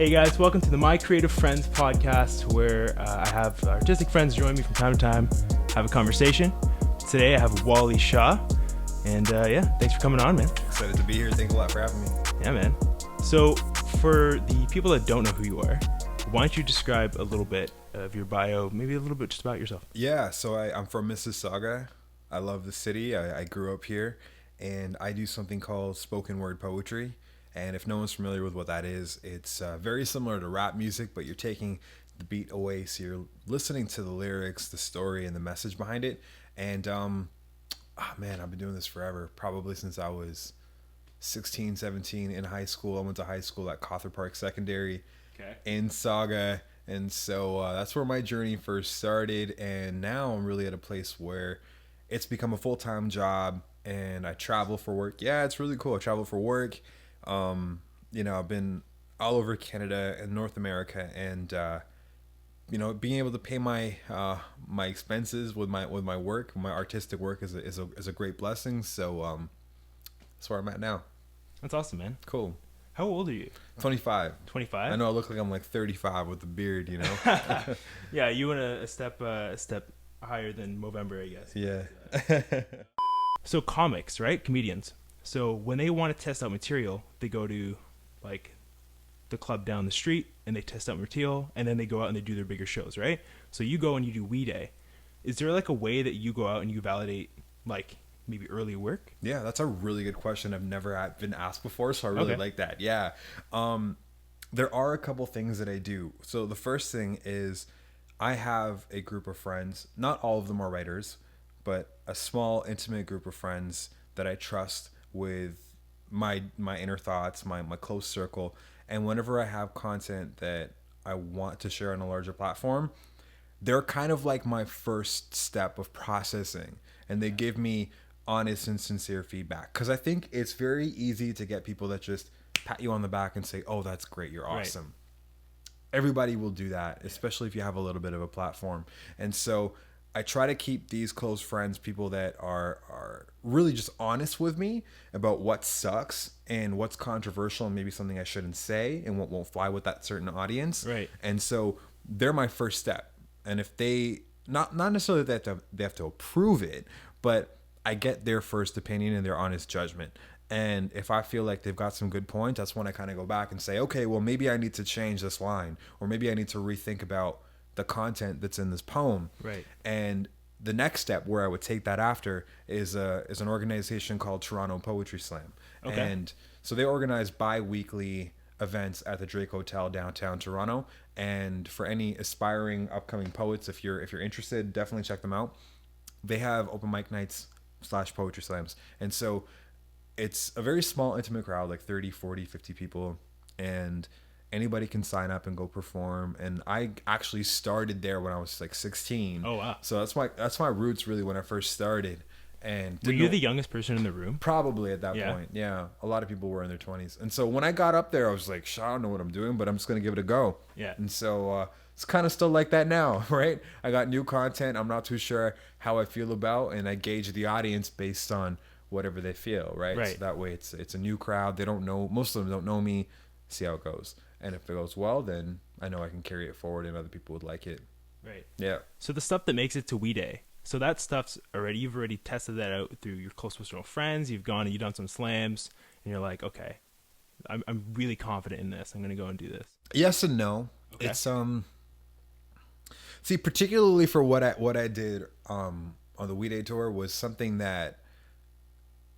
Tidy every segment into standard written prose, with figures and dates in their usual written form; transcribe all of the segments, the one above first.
Hey guys, welcome to the My Creative Friends podcast, where I have artistic friends join me from time to time, have a conversation. Today I have Wali Shah, and thanks for coming on, man. Excited to be here. Thanks a lot for having me. Yeah, man. So for the people that don't know who you are, why don't you describe a little bit of your bio, maybe a little bit just about yourself? Yeah, so I'm from Mississauga. I love the city. I grew up here, and I do something called spoken word poetry. And if no one's familiar with what that is, it's very similar to rap music, but you're taking the beat away. So you're listening to the lyrics, the story, and the message behind it. And, I've been doing this forever, probably since I was 16, 17 in high school. I went to high school at Cawthron Park Secondary in Saga. And so that's where my journey first started. And now I'm really at a place where it's become a full-time job, and I travel for work. Yeah, it's really cool. I travel for work. I've been all over Canada and North America, and being able to pay my my expenses with my work, my artistic work is a great blessing. So that's where I'm at now. That's awesome, man. Cool. How old are you? 25. 25? I know I look like I'm like 35 with the beard, you know. Yeah, you went a step higher than Movember, I guess. Yeah. So comics, right? Comedians. So when they want to test out material, they go to like the club down the street and they test out material, and then they go out and they do their bigger shows, right? So you go and you do WeDay. Is there like a way that you go out and you validate like maybe early work? Yeah, that's a really good question. I've never been asked before, so I really like that. Yeah. There are a couple things that I do. So the first thing is I have a group of friends. Not all of them are writers, but a small, intimate group of friends that I trust with my inner thoughts, my close circle. And whenever I have content that I want to share on a larger platform, they're kind of like my first step of processing, and they give me honest and sincere feedback, because I think it's very easy to get people that just pat you on the back and say, oh, that's great, you're awesome. Right. Everybody will do that, especially if you have a little bit of a platform. And so I try to keep these close friends, people that are really just honest with me about what sucks and what's controversial and maybe something I shouldn't say and what won't fly with that certain audience. Right. And so they're my first step. And if they, not necessarily that they have to approve it, but I get their first opinion and their honest judgment. And if I feel like they've got some good points, that's when I kind of go back and say, okay, well, maybe I need to change this line, or maybe I need to rethink about the content that's in this poem. Right. And the next step where I would take that after is an organization called Toronto Poetry Slam. Okay. And so they organize bi-weekly events at the Drake Hotel downtown Toronto. And for any aspiring upcoming poets, if you're interested, definitely check them out. They have open mic nights / poetry slams. And so it's a very small, intimate crowd, like 30, 40, 50 people. And anybody can sign up and go perform. And I actually started there when I was like 16. Oh, wow. So that's my roots really when I first started. And were you the youngest person in the room? Probably at that point. Yeah. A lot of people were in their 20s. And so when I got up there, I was like, I don't know what I'm doing, but I'm just going to give it a go. Yeah. And so it's kind of still like that now, right? I got new content I'm not too sure how I feel about, and I gauge the audience based on whatever they feel, right? So that way it's a new crowd. They don't know, most of them don't know me. See how it goes. And if it goes well, then I know I can carry it forward and other people would like it. Right. Yeah. So the stuff that makes it to WeDay, so that stuff's you've already tested that out through your close personal friends. You've gone and you've done some slams, and you're like, okay, I'm really confident in this. I'm going to go and do this. Yes and no. Okay. It's see, particularly for what I did on the WeDay tour was something that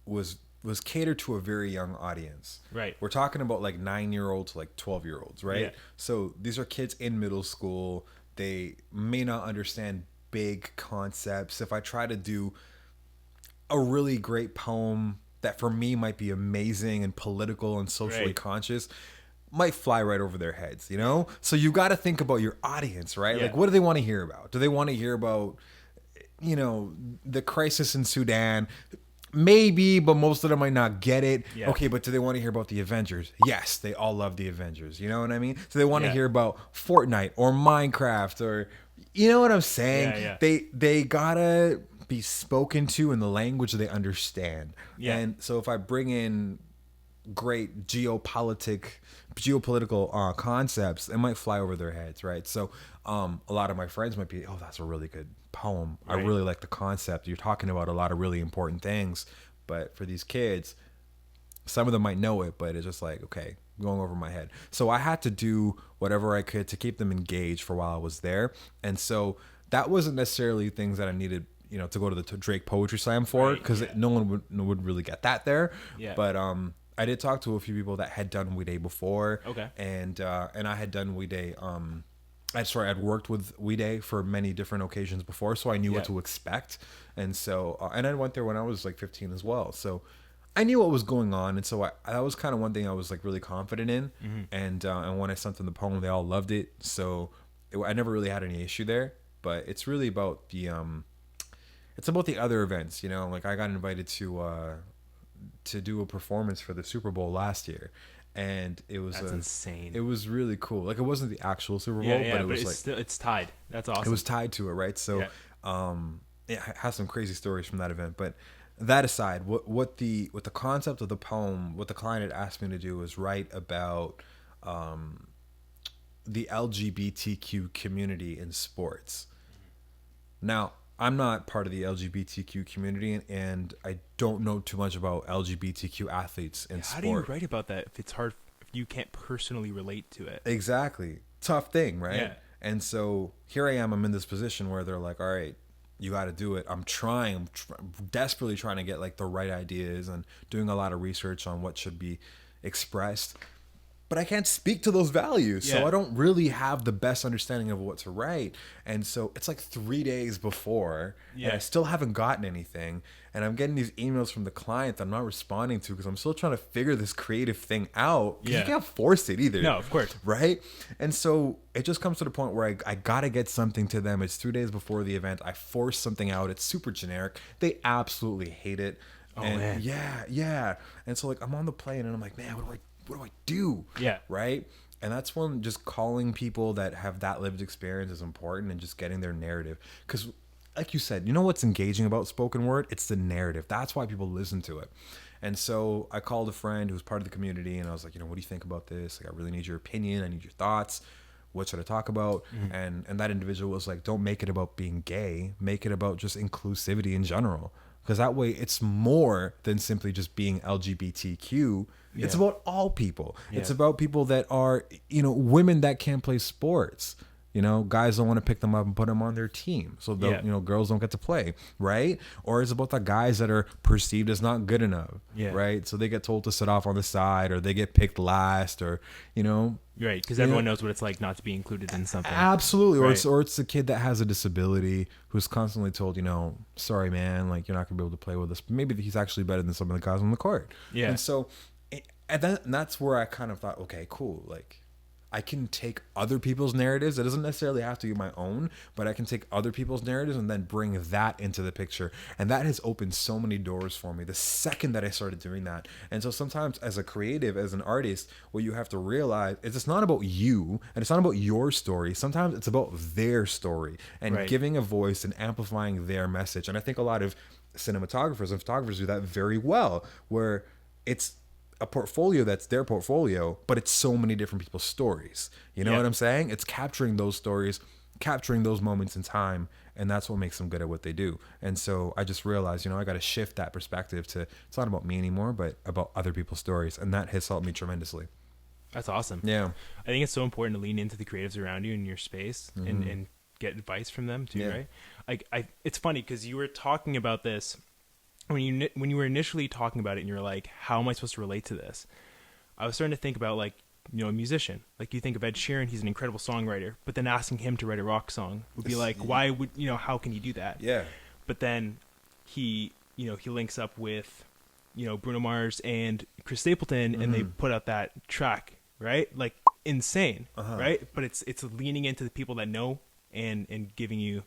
was catered to a very young audience. Right. We're talking about like 9-year-olds to like 12-year-olds, right? Yeah. So these are kids in middle school. They may not understand big concepts. If I try to do a really great poem that for me might be amazing and political and socially conscious, might fly right over their heads, you know? So you got to think about your audience, right? Yeah. Like, what do they want to hear about? Do they want to hear about, the crisis in Sudan? Maybe, but most of them might not get it. Yeah. Okay, but do they want to hear about the Avengers? Yes, they all love the Avengers. You know what I mean? So they want to hear about Fortnite or Minecraft, or, you know what I'm saying? Yeah. They gotta be spoken to in the language they understand. Yeah. And so if I bring in great geopolitical concepts, it might fly over their heads, right? So a lot of my friends might be, oh, that's a really good poem. Right. I really like the concept. You're talking about a lot of really important things. But for these kids, some of them might know it, but it's just like, okay, going over my head. So I had to do whatever I could to keep them engaged for while I was there. And so that wasn't necessarily things that I needed, to go to the Drake Poetry Slam for, because no one would really get that there. Yeah. But I did talk to a few people that had done WeDay before. Okay. And I had done WeDay. I'd worked with WeDay for many different occasions before, so I knew what to expect. And so, and I went there when I was like 15 as well. So I knew what was going on. And so that was kind of one thing I was like really confident in. Mm-hmm. And when I sent them the poem, they all loved it. So I never really had any issue there. But it's really about the other events, like I got invited to do a performance for the Super Bowl last year. And it was insane. It was really cool. Like, it wasn't the actual Super Bowl, but it was it's tied. That's awesome. It was tied to it, right? So, it has some crazy stories from that event. But that aside, what the concept of the poem, what the client had asked me to do was write about the LGBTQ community in sports. Now, I'm not part of the LGBTQ community, and I don't know too much about LGBTQ athletes in sport. How do you write about that if it's hard, if you can't personally relate to it? Exactly. Tough thing, right? Yeah. And so here I am, I'm in this position where they're like, all right, you got to do it. I'm desperately trying to get like the right ideas and doing a lot of research on what should be expressed. But I can't speak to those values. So I don't really have the best understanding of what to write. And so it's like 3 days before, and I still haven't gotten anything. And I'm getting these emails from the client that I'm not responding to because I'm still trying to figure this creative thing out. You can't force it either. No, of course. Right? And so it just comes to the point where I got to get something to them. It's 3 days before the event. I force something out. It's super generic. They absolutely hate it. Oh, man. Yeah. And so like I'm on the plane and I'm like, man, what do I do? Yeah. Right? And that's when just calling people that have that lived experience is important, and just getting their narrative. Because like you said, what's engaging about spoken word? It's the narrative. That's why people listen to it. And so I called a friend who was part of the community, and I was like, what do you think about this? Like, I really need your opinion. I need your thoughts. What should I talk about? Mm-hmm. And that individual was like, don't make it about being gay. Make it about just inclusivity in general. Because that way it's more than simply just being LGBTQ. Yeah. It's about all people. Yeah. It's about people that are, women that can't play sports. Guys don't want to pick them up and put them on their team. So, girls don't get to play, right? Or it's about the guys that are perceived as not good enough, right? So they get told to sit off on the side, or they get picked last, or, Right, because everyone knows what it's like not to be included in something. Absolutely. Right. Or it's the kid that has a disability who's constantly told, sorry, man, like, you're not going to be able to play with us. But maybe he's actually better than some of the guys on the court. Yeah. And so, and that's where I kind of thought, okay, cool. Like, I can take other people's narratives. It doesn't necessarily have to be my own, but I can take other people's narratives and then bring that into the picture. And that has opened so many doors for me the second that I started doing that. And so sometimes as a creative, as an artist, what you have to realize is it's not about you and it's not about your story. Sometimes it's about their story and giving a voice and amplifying their message. And I think a lot of cinematographers and photographers do that very well, where it's a portfolio that's their portfolio, but it's so many different people's stories. You know what I'm saying? It's capturing those stories, capturing those moments in time, and that's what makes them good at what they do. And so I just realized, I got to shift that perspective to, it's not about me anymore, but about other people's stories, and that has helped me tremendously. That's awesome. Yeah. I think it's so important to lean into the creatives around you in your space and get advice from them too, right? Like, it's funny because you were talking about this when you were initially talking about it, and you're like, how am I supposed to relate to this? I was starting to think about, like, a musician. Like, you think of Ed Sheeran, he's an incredible songwriter, but then asking him to write a rock song would be like, why would, how can he do that? Yeah. But then he links up with, Bruno Mars and Chris Stapleton, and they put out that track, right? Like, insane, right? But it's leaning into the people that know and giving you,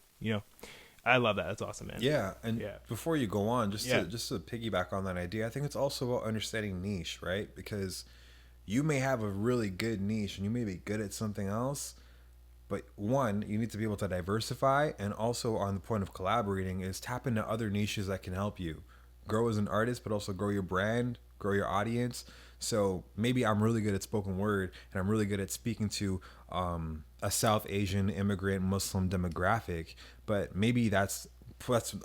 I love that. That's awesome, man. Yeah, and before you go on, just to piggyback on that idea, I think it's also about understanding niche, right? Because you may have a really good niche and you may be good at something else, but one, you need to be able to diversify, and also on the point of collaborating is tap into other niches that can help you grow as an artist, but also grow your brand, grow your audience. So maybe I'm really good at spoken word and I'm really good at speaking to a South Asian immigrant Muslim demographic, but maybe that's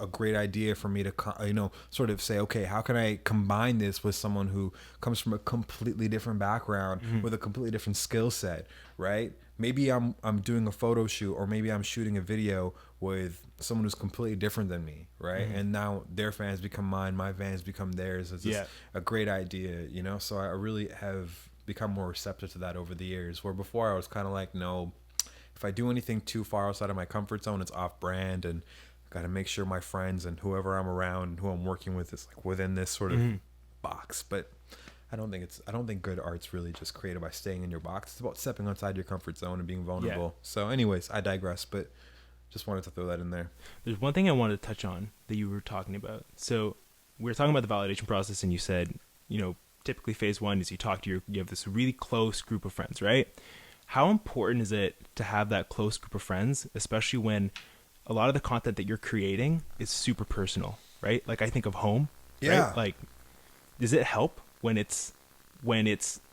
a great idea for me to sort of say, okay, how can I combine this with someone who comes from a completely different background with a completely different skill set, right? Maybe I'm doing a photo shoot, or maybe I'm shooting a video with someone who's completely different than me, right? And now their fans become mine, my fans become theirs. It's just a great idea, so I really have become more receptive to that over the years, where before I was kind of like, no, if I do anything too far outside of my comfort zone, it's off brand, and got to make sure my friends and whoever I'm around and who I'm working with is like within this sort of box. But I don't think good art's really just created by staying in your box. It's about stepping outside your comfort zone and being vulnerable. So anyways, I digress, but just wanted to throw that in there. There's one thing I wanted to touch on that you were talking about. So we were talking about the validation process, and you said, typically phase one is you have this really close group of friends, right? How important is it to have that close group of friends, especially when a lot of the content that you're creating is super personal, right? Like I think of home, right? Like, does it help when it's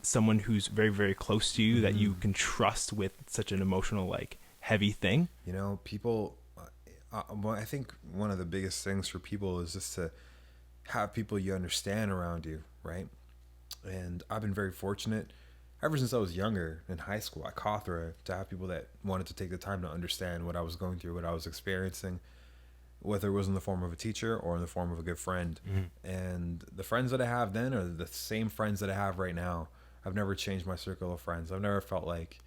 someone who's very, very close to you that you can trust with such an emotional, like, heavy thing? People, I think one of the biggest things for people is just to have people you understand around you, right? And I've been very fortunate ever since I was younger, in high school at Cawthra, to have people that wanted to take the time to understand what I was going through, what I was experiencing, whether it was in the form of a teacher or in the form of a good friend. And the friends that I have then are the same friends that I have right now. I've never changed my circle of friends. I've never felt like,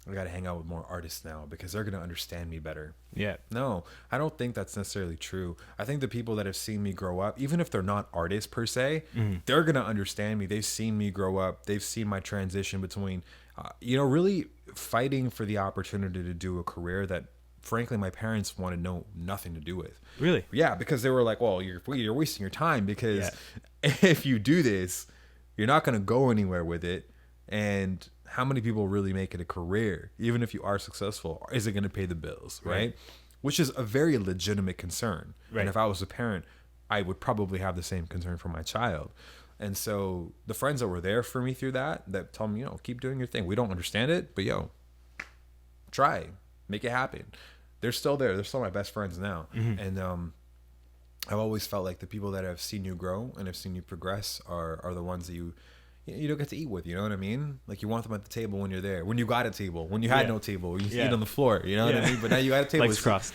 I got to hang out with more artists now because they're going to understand me better. Yeah. No, I don't think that's necessarily true. I think the people that have seen me grow up, even if they're not artists per se, they're going to understand me. They've seen me grow up. They've seen my transition between, really fighting for the opportunity to do a career that, frankly, my parents wanted nothing to do with. Really? Yeah, because they were like, well, you're wasting your time because if you do this, you're not going to go anywhere with it. And how many people really make it a career? Even if you are successful, is it going to pay the bills, right? Which is a very legitimate concern. Right. And if I was a parent, I would probably have the same concern for my child. And so the friends that were there for me through that tell me, keep doing your thing. We don't understand it, but try, make it happen. They're still there. They're still my best friends now. And I've always felt like the people that have seen you grow and have seen you progress are the ones that you don't get to eat with, you know what I mean? Like you want them at the table when you're there. When you got a table. When you had no table. You eat on the floor, you know what I mean? But now you got a table. Legs crossed.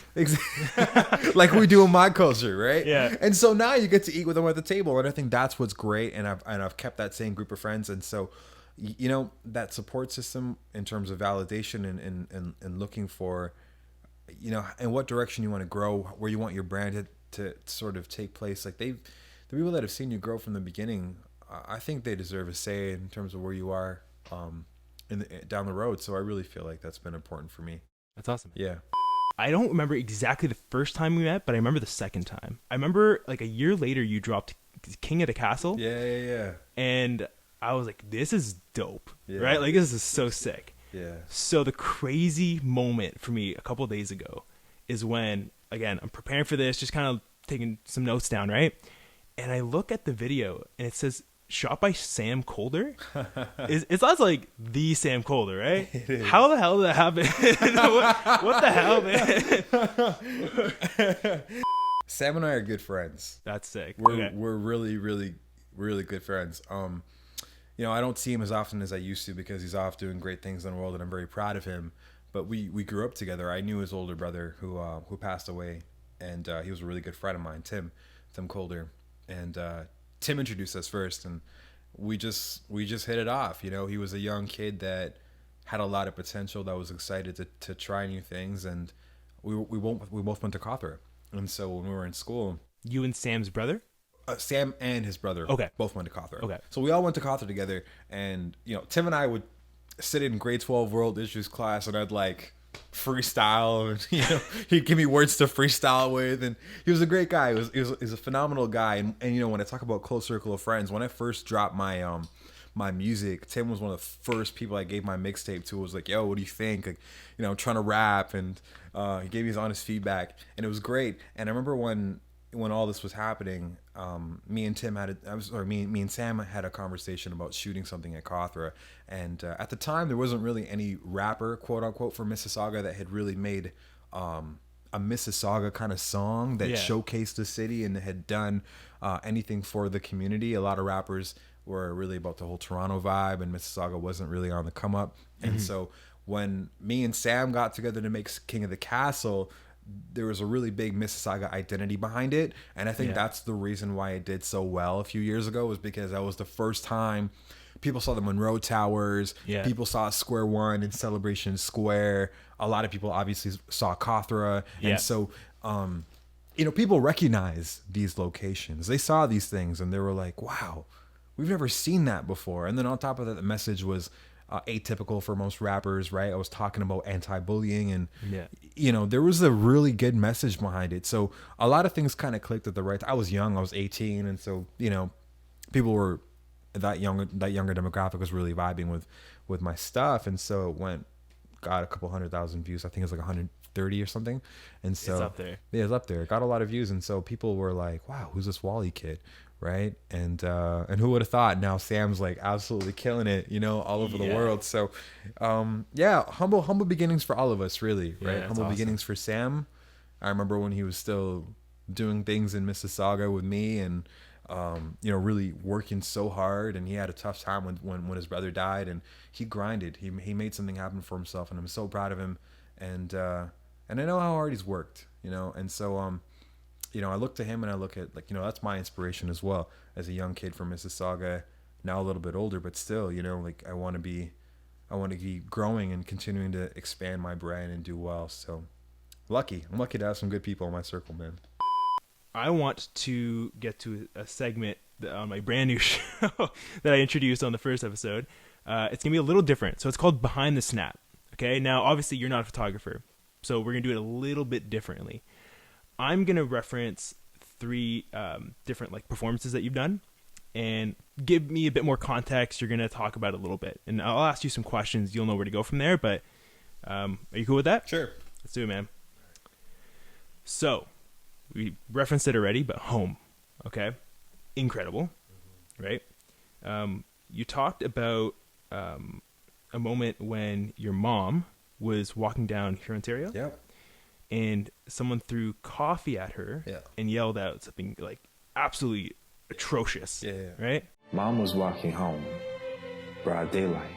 Like we do in my culture, right? Yeah. And so now you get to eat with them at the table. And I think that's what's great. And I've kept that same group of friends. And so, that support system in terms of validation and looking for, in what direction you want to grow, where you want your brand to sort of take place. Like the people that have seen you grow from the beginning, I think they deserve a say in terms of where you are down the road. So I really feel like that's been important for me. That's awesome. Yeah. I don't remember exactly the first time we met, but I remember the second time. I remember like a year later you dropped King of the Castle. Yeah. And I was like, this is dope, right? Like this is so sick. Yeah. So the crazy moment for me a couple of days ago is when, again, I'm preparing for this, just kind of taking some notes down, right? And I look at the video and it says, shot by Sam Colder. It's not like the Sam Colder, right? How the hell did that happen? what the hell, man? Sam and I are good friends. That's sick. We're really, really, really good friends. I don't see him as often as I used to because he's off doing great things in the world, and I'm very proud of him. But we grew up together. I knew his older brother who passed away, and he was a really good friend of mine, Tim Colder, and Tim introduced us first, and we just hit it off. He was a young kid that had a lot of potential, that was excited to try new things, and we both went to Cawthra. And so when we were in school, you and Sam's brother, Sam and his brother, both went to Cawthra. Okay, so we all went to Cawthra together, and Tim and I would sit in grade 12 world issues class, and I'd like freestyle, and he'd give me words to freestyle with, and he was a great guy. He was a phenomenal guy. And when I talk about close circle of friends, when I first dropped my my music, Tim was one of the first people I gave my mixtape to. Was like, yo, what do you think? Like, I'm trying to rap, and he gave me his honest feedback, and it was great. And I remember when when all this was happening, me and me and Sam had a conversation about shooting something at Cawthra, and at the time there wasn't really any rapper, quote unquote, from Mississauga that had really made a Mississauga kind of song that showcased the city and had done anything for the community. A lot of rappers were really about the whole Toronto vibe, and Mississauga wasn't really on the come up. And so when me and Sam got together to make King of the Castle, there was a really big Mississauga identity behind it. And I think that's the reason why it did so well a few years ago, was because that was the first time people saw the Monroe Towers. People saw Square One and Celebration Square. A lot of people obviously saw Cawthra. And so, people recognize these locations. They saw these things and they were like, wow, we've never seen that before. And then on top of that, the message was atypical for most rappers, right? I was talking about anti-bullying and, there was a really good message behind it. So a lot of things kind of clicked at the right time. I was young. I was 18. And so, people were that younger demographic was really vibing with my stuff. And so it got a couple 100,000 views. I think it was like 130 or something. And so it's up there. Yeah, it's up there. It got a lot of views. And so people were like, wow, who's this Wali kid? Right. And who would have thought? Now Sam's like absolutely killing it, all over the world. So humble beginnings for all of us, really. Right. Humble beginnings for Sam. I remember when he was still doing things in Mississauga with me and really working so hard, and he had a tough time when his brother died, and he grinded. He made something happen for himself, and I'm so proud of him. And I know how hard he's worked, and so I look to him and I look at that's my inspiration as well, as a young kid from Mississauga, now a little bit older, but still, I want to be growing and continuing to expand my brand and do well. So I'm lucky to have some good people in my circle, man. I want to get to a segment on my brand new show that I introduced on the first episode. It's going to be a little different. So it's called Behind the Snap. Okay. Now, obviously you're not a photographer, so we're going to do it a little bit differently. I'm going to reference 3 different performances that you've done and give me a bit more context. You're going to talk about it a little bit, and I'll ask you some questions. You'll know where to go from there, but are you cool with that? Sure. Let's do it, man. So we referenced it already, but Home. Okay. Incredible. Right. You talked about a moment when your mom was walking down here in Ontario. Yeah. And someone threw coffee at her and yelled out something absolutely atrocious. Right? Mom was walking home, broad daylight,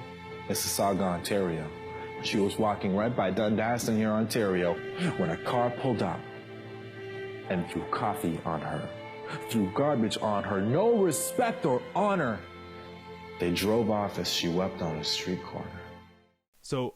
Mississauga, Ontario. She was walking right by Dundas in here, Ontario, when a car pulled up and threw coffee on her, threw garbage on her, no respect or honor. They drove off as she wept on a street corner. So,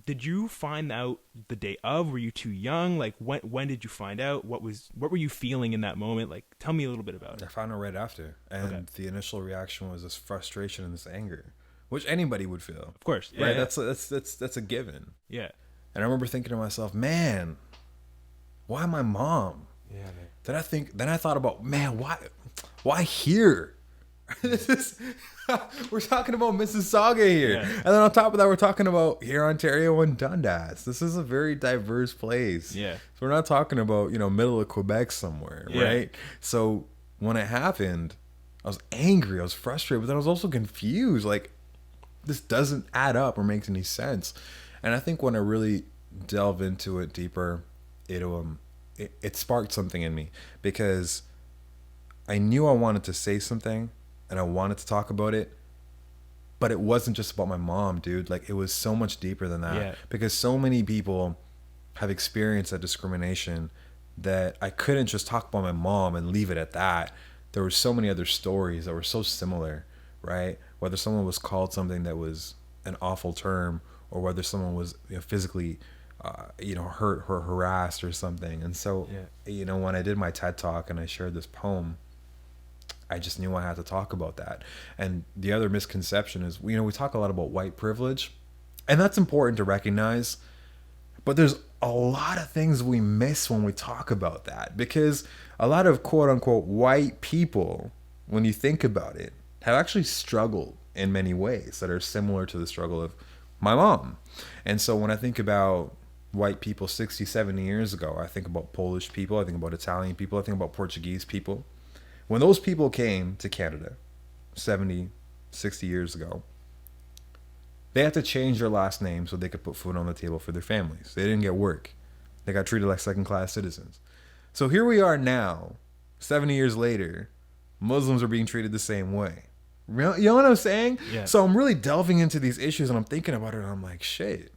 did you find out the day of? Were you too young? When did you find out? What were you feeling in that moment? Tell me a little bit about it. I found out right after, and the initial reaction was this frustration and this anger, which anybody would feel. Of course, right? Yeah. That's a given. Yeah. And I remember thinking to myself, man, why my mom? Yeah. Man. Then I thought about, man, why here? We're talking about Mississauga here, and then on top of that, we're talking about here, Ontario and Dundas. This is a very diverse place. Yeah, so we're not talking about middle of Quebec somewhere, right? So when it happened, I was angry, I was frustrated, but then I was also confused. This doesn't add up or makes any sense. And I think when I really delve into it deeper, it sparked something in me, because I knew I wanted to say something. And I wanted to talk about it, but it wasn't just about my mom, dude. It was so much deeper than that, because so many people have experienced that discrimination that I couldn't just talk about my mom and leave it at that. There were so many other stories that were so similar, right? Whether someone was called something that was an awful term, or whether someone was physically, hurt or harassed or something. And so, when I did my TED Talk and I shared this poem, I just knew I had to talk about that. And the other misconception is, we talk a lot about white privilege, and that's important to recognize, but there's a lot of things we miss when we talk about that, because a lot of quote unquote white people, when you think about it, have actually struggled in many ways that are similar to the struggle of my mom. And so when I think about white people 60, 70 years ago. I think about Polish people. I think about Italian people. I think about Portuguese people. When those people came to Canada 70, 60 years ago, they had to change their last name so they could put food on the table for their families. They didn't get work. They got treated like second-class citizens. So here we are now, 70 years later, Muslims are being treated the same way. You know what I'm saying? Yeah. So I'm really delving into these issues and I'm thinking about it and I'm like, shit.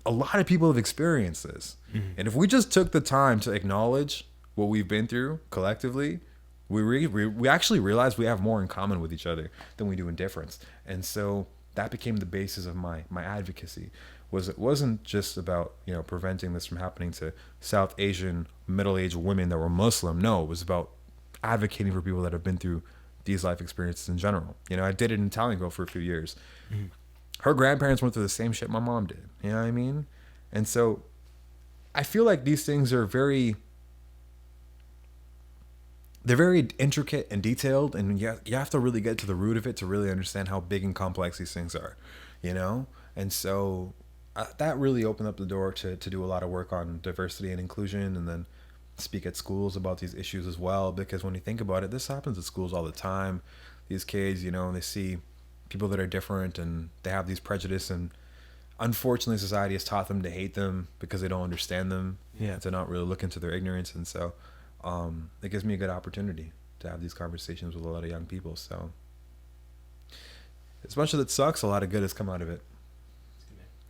A lot of people have experienced this. Mm-hmm. And if we just took the time to acknowledge what we've been through collectively, we actually realize we have more in common with each other than we do in difference. And so that became the basis of my advocacy. It wasn't just about, preventing this from happening to South Asian middle-aged women that were Muslim. No, it was about advocating for people that have been through these life experiences in general. I did it in Italian girl for a few years. Mm-hmm. Her grandparents went through the same shit my mom did. You know what I mean? And so I feel like these things are very intricate and detailed, and you have to really get to the root of it to really understand how big and complex these things are, And so that really opened up the door to do a lot of work on diversity and inclusion, and then speak at schools about these issues as well. Because when you think about it, this happens at schools all the time. These kids, they see people that are different and they have these prejudices, and unfortunately society has taught them to hate them because they don't understand them, to not really look into their ignorance. And so it gives me a good opportunity to have these conversations with a lot of young people. So as much as it sucks, a lot of good has come out of it.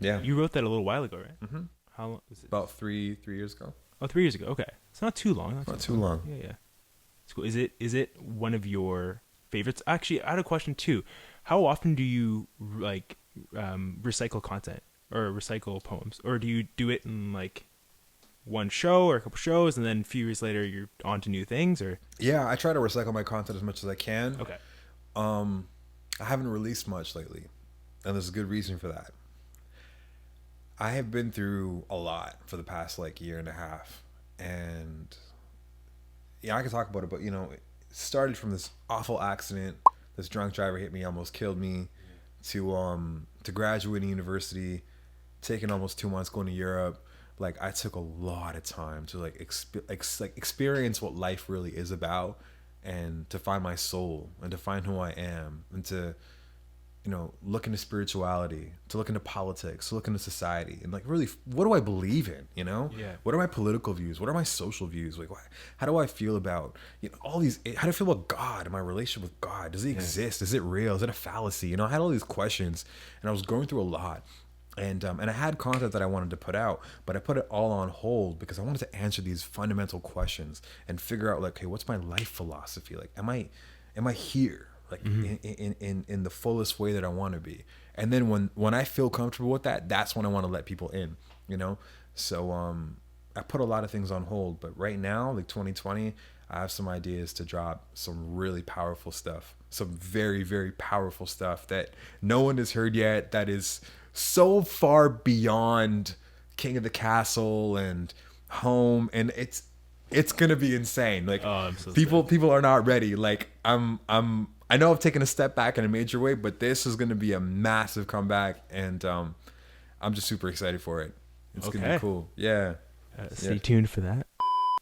Yeah. You wrote that a little while ago, right? Mm-hmm. How long was it? About three years ago. Oh, 3 years ago. Okay, it's not too long. Not too long. Yeah. It's cool. Is it one of your favorites? Actually, I had a question too. How often do you recycle content or recycle poems, or do you do it in like one show or a couple shows, and then a few years later you're on to new things? Or yeah, I try to recycle my content as much as I can. Okay. I haven't released much lately, and there's a good reason for that. I have been through a lot for the past year and a half, and I can talk about it, but it started from this awful accident. This drunk driver hit me, almost killed me, to graduating university, taking almost 2 months going to Europe. I took a lot of time to experience what life really is about, and to find my soul, and to find who I am, and to look into spirituality, to look into politics, to look into society, and really, what do I believe in? What are my political views? What are my social views? How do I feel about all these? How do I feel about God and my relationship with God? Does he exist? Is it real? Is it a fallacy? I had all these questions, and I was going through a lot, and I had content that I wanted to put out, but I put it all on hold because I wanted to answer these fundamental questions and figure out okay, what's my life philosophy? Am I here? In the fullest way that I want to be. And then when I feel comfortable with that, that's when I want to let people in, So I put a lot of things on hold, but right now, 2020, I have some ideas to drop some really powerful stuff, some very, very powerful stuff that no one has heard yet, that is so far beyond King of the Castle and Home, and it's gonna be insane. People are not ready. I know I've taken a step back in a major way, but this is going to be a massive comeback, and I'm just super excited for it. It's going to be cool. Yeah. Stay tuned for that.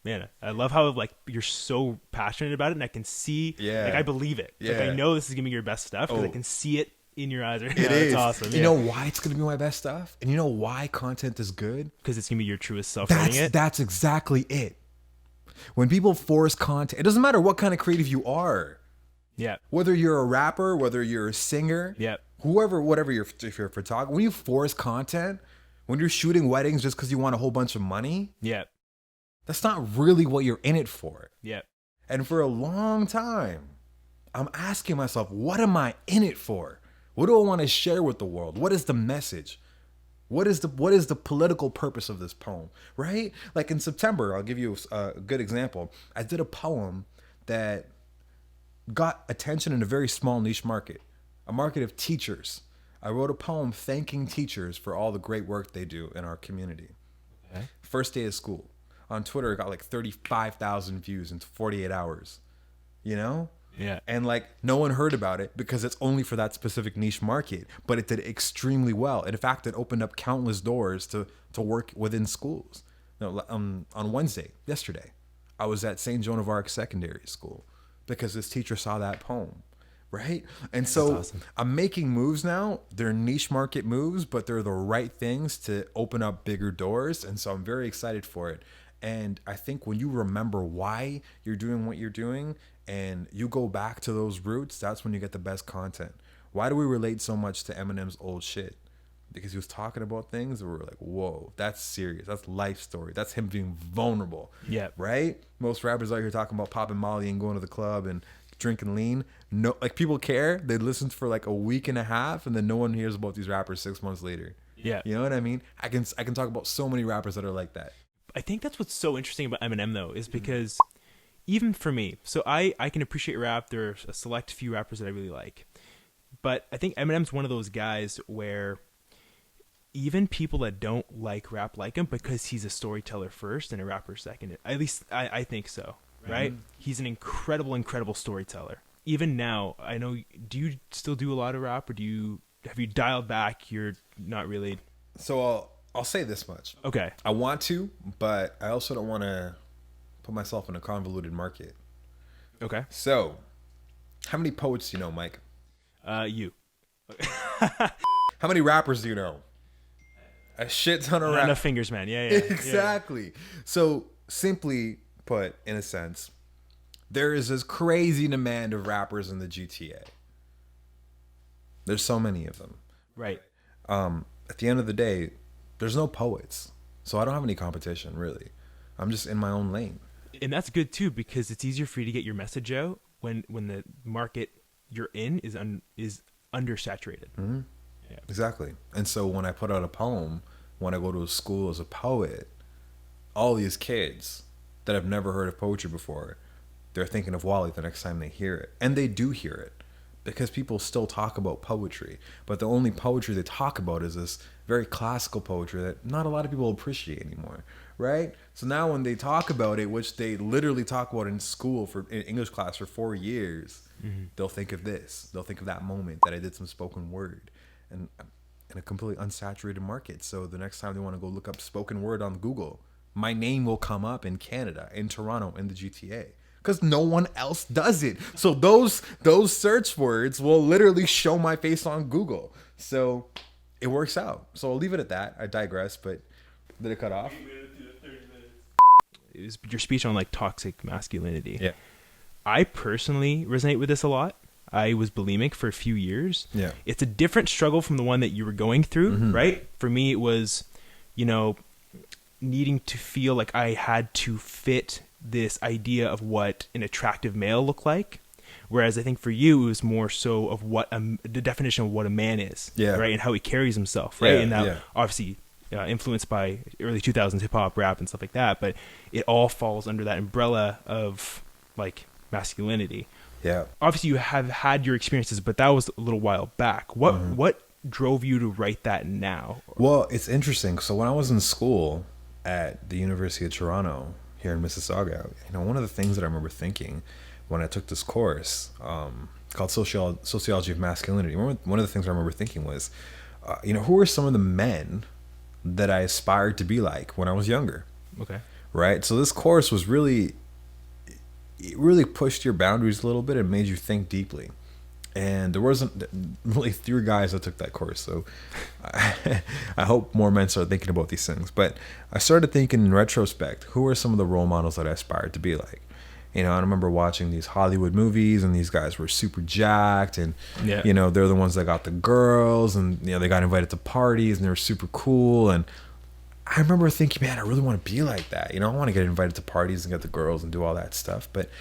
Man, I love how you're so passionate about it, and I can see, I believe it. Yeah. I know this is going to be your best stuff because I can see it in your eyes. It is. It's awesome. You know why it's going to be my best stuff? And you know why content is good? Because it's going to be your truest self writing it. That's exactly it. When people force content, it doesn't matter what kind of creative you are. Yeah. Whether you're a rapper, whether you're a singer, whatever if you're a photographer, when you force content, when you're shooting weddings just because you want a whole bunch of money, that's not really what you're in it for. Yeah. And for a long time, I'm asking myself, what am I in it for? What do I want to share with the world? What is the message? What is the political purpose of this poem, right? In September, I'll give you a good example. I did a poem that got attention in a very small niche market, a market of teachers. I wrote a poem thanking teachers for all the great work they do in our community. Okay. First day of school. On Twitter, it got 35,000 views in 48 hours. Yeah. And no one heard about it because it's only for that specific niche market, but it did extremely well. And in fact, it opened up countless doors to to work within schools. On Wednesday, yesterday, I was at St. Joan of Arc Secondary School because this teacher saw that poem, right? And so awesome. I'm making moves now. They're niche market moves, but they're the right things to open up bigger doors. And so I'm very excited for it. And I think when you remember why you're doing what you're doing and you go back to those roots, that's when you get the best content. Why do we relate so much to Eminem's old shit? Because he was talking about things that were like, whoa, that's serious. That's life story. That's him being vulnerable. Yeah. Right? Most rappers out here talking about popping Molly and going to the club and drinking lean. No, like people care. They listen for like a week and a half and then no one hears about these rappers 6 months later. Yeah. You know what I mean? I can talk about so many rappers that are like that. I think that's what's so interesting about Eminem though, is because even for me, so I can appreciate rap. There are a select few rappers that I really like. But I think Eminem's one of those guys where even people that don't like rap like him because he's a storyteller first and a rapper second. At least I think so, right? He's an incredible storyteller. Even now, I know, do you still do a lot of rap or have you dialed back? You're not really. So I'll say this much. Okay. I want to, but I also don't want to put myself in a convoluted market. Okay. So, how many poets do you know, Mike? You. How many rappers do you know? A shit ton of rappers. Enough fingers, man. Yeah. Exactly. Yeah. So, simply put, in a sense, there is this crazy demand of rappers in the GTA. There's so many of them. Right. At the end of the day, there's no poets. So I don't have any competition, really. I'm just in my own lane. And that's good, too, because it's easier for you to get your message out when the market you're in is undersaturated. Mm-hmm. Yeah. Exactly. And so when I put out a poem, when I go to a school as a poet, all these kids that have never heard of poetry before, they're thinking of Wally the next time they hear it. And they do hear it because people still talk about poetry. But the only poetry they talk about is this very classical poetry that not a lot of people appreciate anymore, right? So now when they talk about it, which they literally talk about in school in English class for 4 years, they'll think of this. They'll think of that moment that I did some spoken word and in a completely unsaturated market. So the next time they want to go look up spoken word on Google, my name will come up in Canada, in Toronto, in the GTA. Because no one else does it. So those search words will literally show my face on Google. So it works out. So I'll leave it at that. I digress, but did it cut off? It was your speech on like toxic masculinity. Yeah. I personally resonate with this a lot. I was bulimic for a few years. Yeah. It's a different struggle from the one that you were going through, right? For me, it was, needing to feel like I had to fit this idea of what an attractive male looked like. Whereas I think for you, it was more so of what the definition of what a man is, right? And how he carries himself, right? And that obviously influenced by early 2000s hip hop, rap, and stuff like that. But it all falls under that umbrella of like masculinity. Yeah. Obviously, you have had your experiences, but that was a little while back. What drove you to write that now? Well, it's interesting. So when I was in school at the University of Toronto here in Mississauga, one of the things that I remember thinking when I took this course called Sociology of Masculinity, one of the things I remember thinking was, who are some of the men that I aspired to be like when I was younger? Okay. Right? So this course was it really pushed your boundaries a little bit and made you think deeply. And there wasn't really 3 guys that took that course. So I hope more men start thinking about these things. But I started thinking in retrospect, who are some of the role models that I aspired to be like? I remember watching these Hollywood movies and these guys were super jacked and, they're the ones that got the girls and, they got invited to parties and they were super cool. And I remember thinking, man, I really want to be like that. I want to get invited to parties and get the girls and do all that stuff. But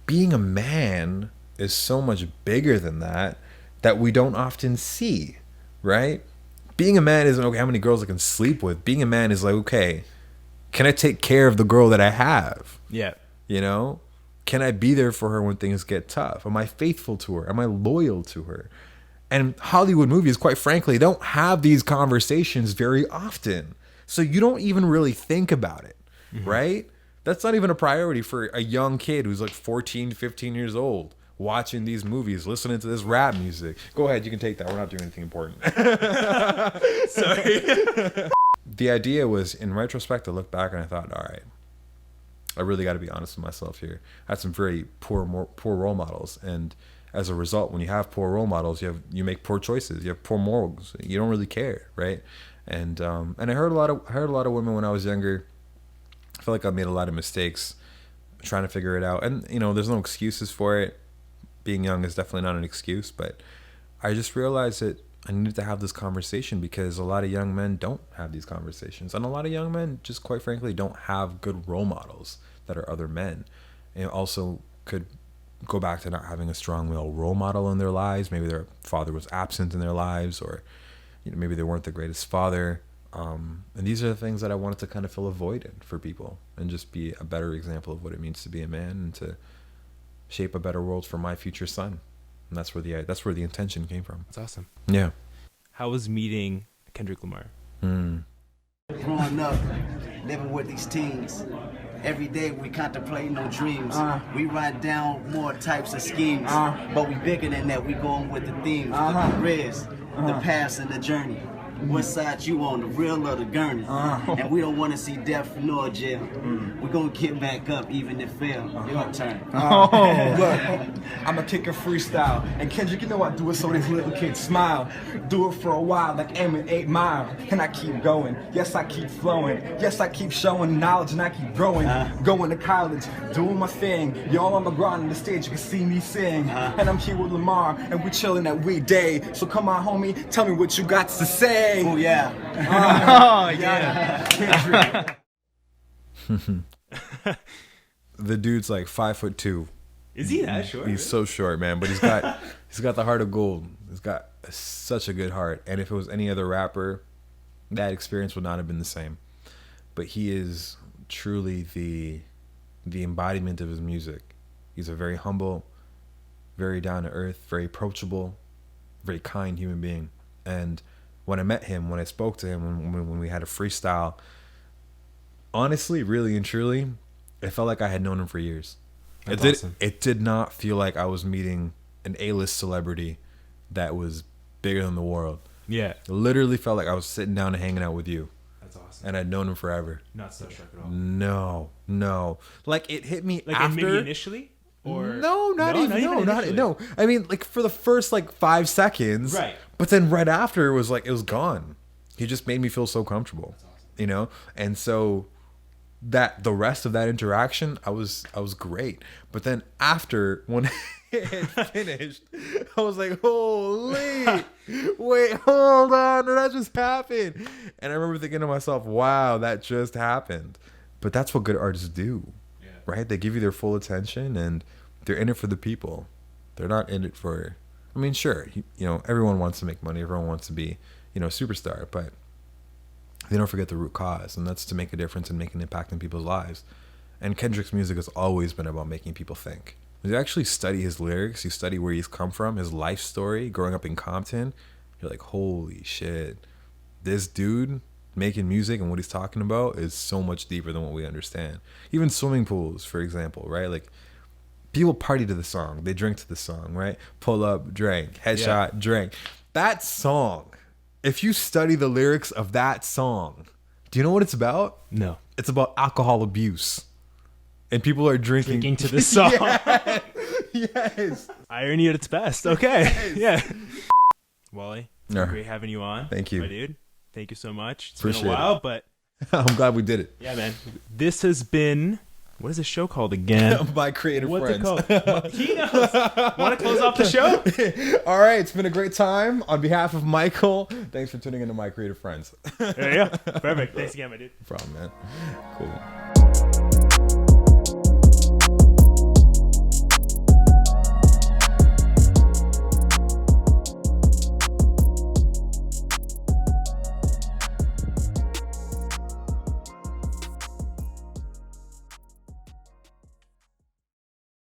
being a man is so much bigger than that we don't often see, right? Being a man isn't, okay, how many girls I can sleep with. Being a man is like, okay, can I take care of the girl that I have? Yeah. Can I be there for her when things get tough? Am I faithful to her? Am I loyal to her? And Hollywood movies, quite frankly, don't have these conversations very often. So you don't even really think about it, right? That's not even a priority for a young kid who's like 14, 15 years old, watching these movies, listening to this rap music. Go ahead, you can take that. We're not doing anything important. Sorry. the idea was, in retrospect, I look back and I thought, all right, I really got to be honest with myself here. I had some very poor role models, and as a result, when you have poor role models, you make poor choices. You have poor morals. You don't really care, right? And I heard a lot of women when I was younger. I feel like I made a lot of mistakes trying to figure it out, and there's no excuses for it. Being young is definitely not an excuse, but I just realized that I needed to have this conversation because a lot of young men don't have these conversations, and a lot of young men just quite frankly don't have good role models that are other men. And it also could go back to not having a strong male role model in their lives. Maybe their father was absent in their lives, or maybe they weren't the greatest father. And these are the things that I wanted to kind of fill a void in for people and just be a better example of what it means to be a man and to shape a better world for my future son. And that's where the intention came from. That's awesome. Yeah. How was meeting Kendrick Lamar? Growing up, living with these teens, every day we contemplate no dreams. We write down more types of schemes, but we bigger than that. We going with the themes, the risk, the past, and the journey. What side you on, the real or the gurney? And we don't want to see death nor jail. We're going to get back up even if fail. Your turn. Look, I'ma kick a freestyle. And Kendrick, I do it so these little kids smile. Do it for a while like aiming 8 Mile. And I keep going. Yes, I keep flowing. Yes, I keep showing knowledge and I keep growing. Going to college, doing my thing. Y'all on the ground on the stage, you can see me sing. And I'm here with Lamar, and we chilling at WeDay. So come on, homie, tell me what you got to say. Oh, yeah. Oh, yeah. The dude's like 5'2". Is he that short? He's so short, man, but he's got the heart of gold. He's got such a good heart. And if it was any other rapper, that experience would not have been the same. But he is truly the embodiment of his music. He's a very humble, very down to earth, very approachable, very kind human being. And when I met him, when I spoke to him, when we had a freestyle, honestly, really and truly, it felt like I had known him for years. Awesome. It did not feel like I was meeting an A-list celebrity that was bigger than the world. Yeah. It literally felt like I was sitting down and hanging out with you. That's awesome. And I'd known him forever. Not starstruck at all. No. Like, it hit me Like, after. maybe initially? Or Not even initially. I mean, like, for the first like 5 seconds, right? But then right after, it was gone. He just made me feel so comfortable. That's awesome. And so that the rest of that interaction, I was great. But then after, when it had finished, I was like, holy, wait, hold on, that just happened. And I remember thinking to myself, wow, that just happened. But that's what good artists do. Right? They give you their full attention, and they're in it for the people. They're not in it for, I mean, sure, everyone wants to make money. Everyone wants to be, a superstar, but they don't forget the root cause, and that's to make a difference and make an impact in people's lives. And Kendrick's music has always been about making people think. When you actually study his lyrics, you study where he's come from, his life story, growing up in Compton, you're like, holy shit, this dude making music and what he's talking about is so much deeper than what we understand. Even swimming pools, for example, right? Like, people party to the song, they drink to the song, right? Pull up, drink, headshot, drink. That song, if you study the lyrics of that song, do you know what it's about? No. It's about alcohol abuse, and people are drinking to the song. Yes. Irony at its best. Okay. Yeah. Wally, it's been great having you on. Thank you, my dude. Thank you so much. It's Appreciate been a while, but I'm glad we did it. Yeah, man. This has been, what is this show called again? My Creative What's Friends. it called? He knows. Want to close off the show? All right, it's been a great time. On behalf of Michael, thanks for tuning into My Creative Friends. There you go. Perfect. Thanks again, my dude. No problem, man. Cool.